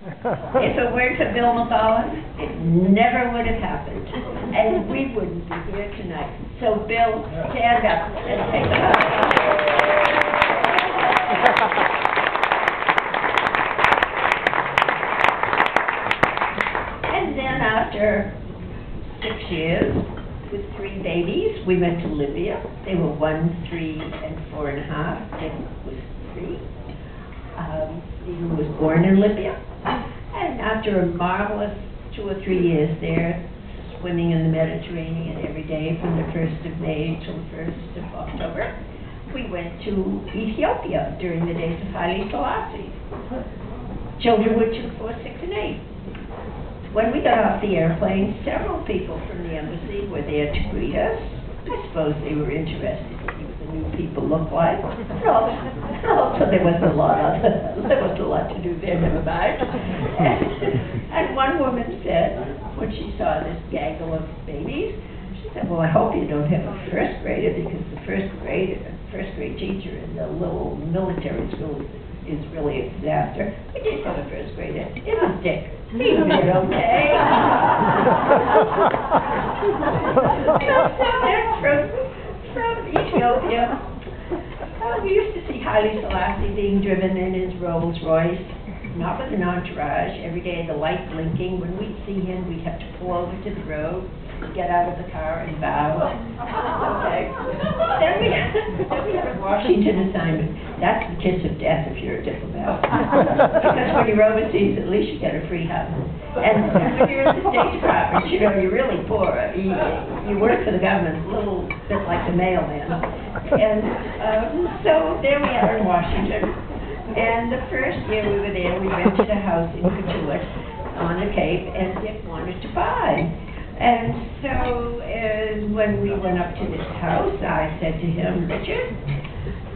If it weren't for Bill McCollum, it never would have happened. And we wouldn't be here tonight. So Bill, stand up and take a hug. And then after 6 years, with 3 babies, we went to Libya. They were 1, 3, and 4.5. Dick was 3. Stephen was born in Libya. And after a marvelous 2 or 3 years there, swimming in the Mediterranean every day from the 1st of May till the 1st of October, we went to Ethiopia during the days of Haile Selassie. Children were 2, 4, 6, and 8. When we got off the airplane, several people from the embassy were there to greet us. I suppose they were interested to see what the new people looked like. And also there was a lot to do there, never mind. And one woman said, when she saw this gaggle of babies, she said, well, I hope you don't have a first grader, because the first grade teacher in the little military school is really a disaster. We did have a first grader. It was Dick. He did okay. From Ethiopia, we used to see Haile Selassie being driven in his Rolls Royce, not with an entourage, every day the light blinking. When we'd see him, we'd have to pull over to the road, get out of the car and bow. Okay. Then we had a Washington assignment. That's the kiss of death if you're a diplomat. Because when you're overseas, at least you get a free hug. And when you're in the State Department, you know, you're really poor. You work for the government, a little bit like the mailman. And so there we are in Washington. And the first year we were there, we rented a house in Cotuit on the Cape, and Dick wanted to buy. And so when we went up to this house, I said to him, Richard,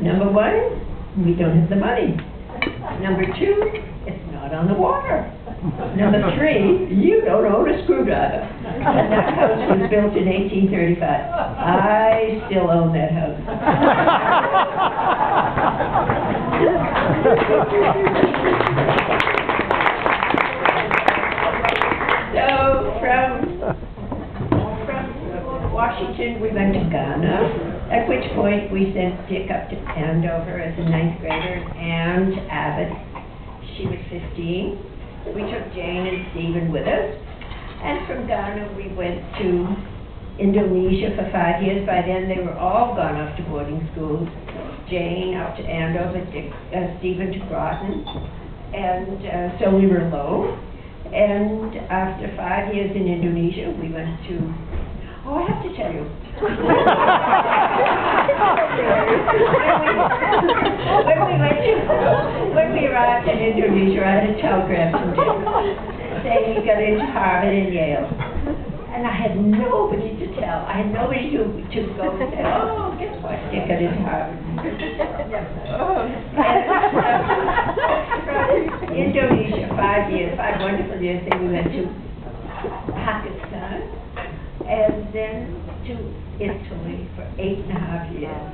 number 1, we don't have the money. Number 2, it's not on the water. Number 3, you don't own a screwdriver. And that house was built in 1835. I still own that house. So from Washington, we went to Ghana, at which point we sent Dick up to Andover as a 9th grader, and Abbott. She was 15. We took Jane and Stephen with us, and from Ghana we went to Indonesia for 5 years. By then they were all gone off to boarding schools. Jane up to Andover, Stephen to Groton, and so we were alone. And after 5 years in Indonesia, we went to, I have to tell you. When we arrived in Indonesia, I had a telegram from Dick saying he got into Harvard and Yale. And I had nobody to tell. I had nobody to go and say, oh, guess what, Dick got into Harvard. From Indonesia, 5 years, 5 wonderful years, then we went to Pakistan, and then to Italy for 8.5 years.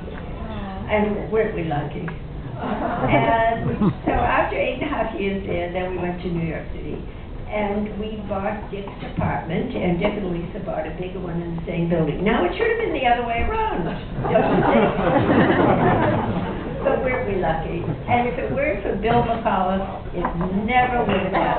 And weren't we lucky? And so after 8.5 years there, then we went to New York City. And we bought Dick's apartment, and Dick and Lisa bought a bigger one in the same building. Now, it should have been the other way around, don't you think? But weren't we lucky? And if it weren't for Bill McCollum, it never would have happened.